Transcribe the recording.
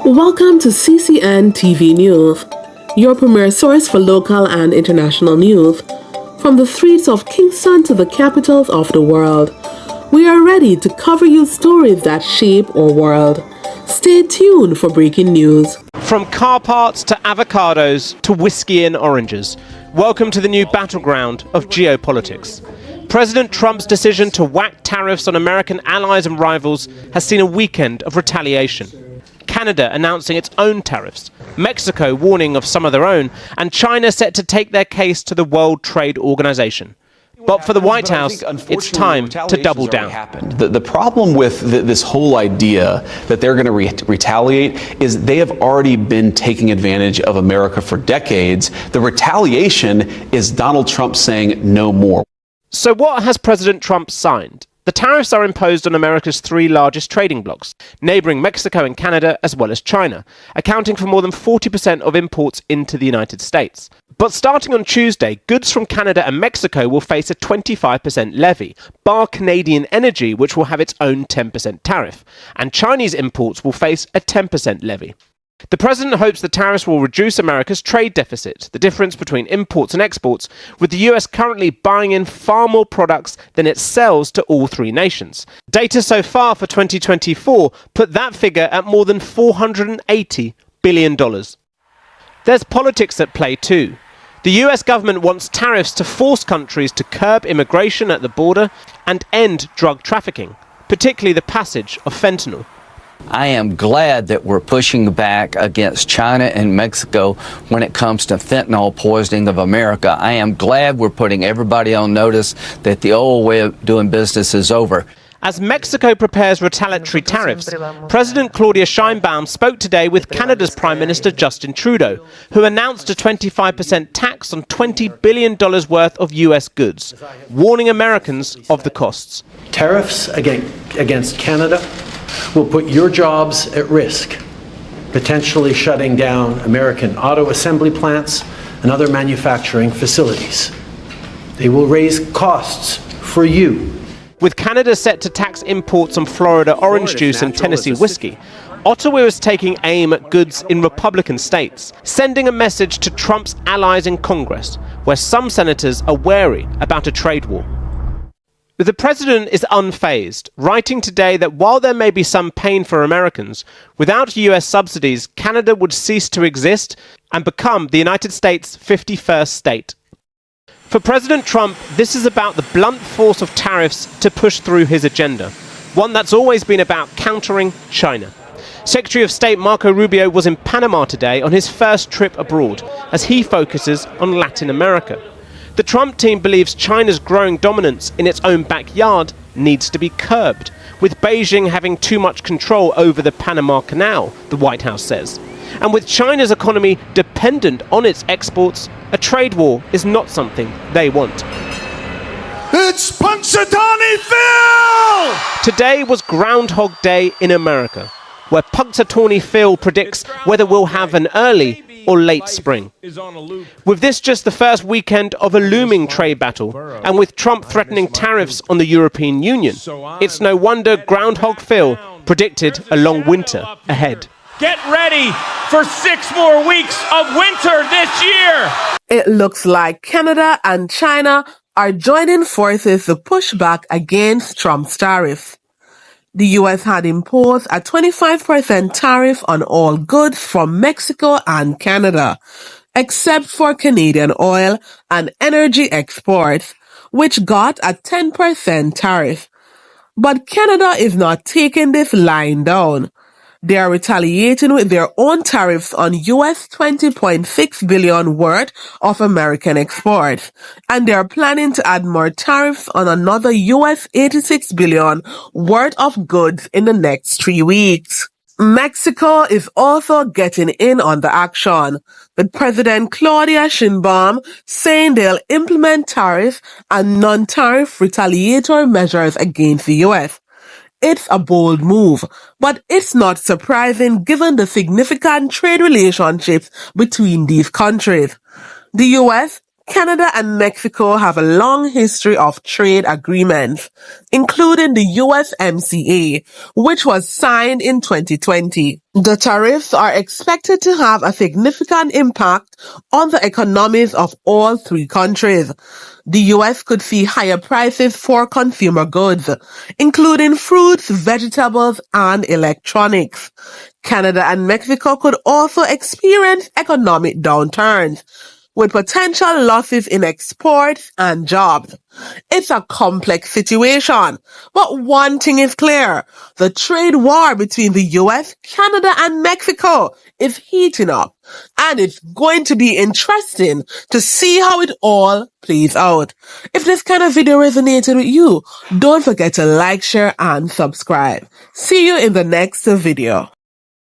Welcome to CCN TV News, your premier source for local and international news. From the streets of Kingston to the capitals of the world, we are ready to cover you stories that shape our world. Stay tuned for breaking news. From car parts to avocados to whiskey and oranges, welcome to the new battleground of geopolitics. President Trump's decision to whack tariffs on American allies and rivals has seen a weekend of retaliation. Canada announcing its own tariffs, Mexico warning of some of their own, and China set to take their case to the World Trade Organization. But for the White House, it's time to double down. The problem with this whole idea that they're going to retaliate is they have already been taking advantage of America for decades. The retaliation is Donald Trump saying no more. So what has President Trump signed? The tariffs are imposed on America's three largest trading blocs, neighbouring Mexico and Canada as well as China, accounting for more than 40% of imports into the United States. But starting on Tuesday, goods from Canada and Mexico will face a 25% levy, bar Canadian energy, which will have its own 10% tariff, and Chinese imports will face a 10% levy. The president hopes the tariffs will reduce America's trade deficit, the difference between imports and exports, with the US currently buying in far more products than it sells to all three nations. Data so far for 2024 put that figure at more than $480 billion. There's politics at play too. The US government wants tariffs to force countries to curb immigration at the border and end drug trafficking, particularly the passage of fentanyl. I am glad that we're pushing back against China and Mexico when it comes to fentanyl poisoning of America. I am glad we're putting everybody on notice that the old way of doing business is over. As Mexico prepares retaliatory tariffs, President Claudia Sheinbaum spoke today with Canada's Prime Minister Justin Trudeau, who announced a 25% tax on $20 billion worth of US goods, warning Americans of the costs. Tariffs against Canada will put your jobs at risk, potentially shutting down American auto assembly plants and other manufacturing facilities. They will raise costs for you. With Canada set to tax imports on Florida orange juice and Tennessee whiskey, Ottawa is taking aim at goods in Republican states, sending a message to Trump's allies in Congress, where some senators are wary about a trade war. The president is unfazed, writing today that while there may be some pain for Americans, without US subsidies, Canada would cease to exist and become the United States' 51st state. For President Trump, this is about the blunt force of tariffs to push through his agenda, one that's always been about countering China. Secretary of State Marco Rubio was in Panama today on his first trip abroad, as he focuses on Latin America. The Trump team believes China's growing dominance in its own backyard needs to be curbed, with Beijing having too much control over the Panama Canal, the White House says. And with China's economy dependent on its exports, a trade war is not something they want. It's Punxsutawney Phil! Today was Groundhog Day in America, where Punxsutawney Phil predicts whether we'll have an early or late spring. With this just the first weekend of a looming trade battle, and with Trump threatening tariffs on the European Union, it's no wonder Groundhog Phil predicted a long winter ahead. Get ready for 6 more weeks of winter this year! It looks like Canada and China are joining forces to push back against Trump's tariffs. The US had imposed a 25% tariff on all goods from Mexico and Canada, except for Canadian oil and energy exports, which got a 10% tariff. But Canada is not taking this lying down. They are retaliating with their own tariffs on US $20.6 billion worth of American exports, and they are planning to add more tariffs on another US $86 billion worth of goods in the next 3 weeks. Mexico is also getting in on the action, with President Claudia Sheinbaum saying they'll implement tariff and non-tariff retaliatory measures against the US. It's a bold move, but it's not surprising given the significant trade relationships between these countries. The US, Canada and Mexico have a long history of trade agreements, including the USMCA, which was signed in 2020. The tariffs are expected to have a significant impact on the economies of all three countries. The US could see higher prices for consumer goods, including fruits, vegetables, and electronics. Canada and Mexico could also experience economic downturns, with potential losses in exports and jobs. It's a complex situation, but one thing is clear. The trade war between the US, Canada, and Mexico is heating up, and it's going to be interesting to see how it all plays out. If this kind of video resonated with you, don't forget to like, share, and subscribe. See you in the next video.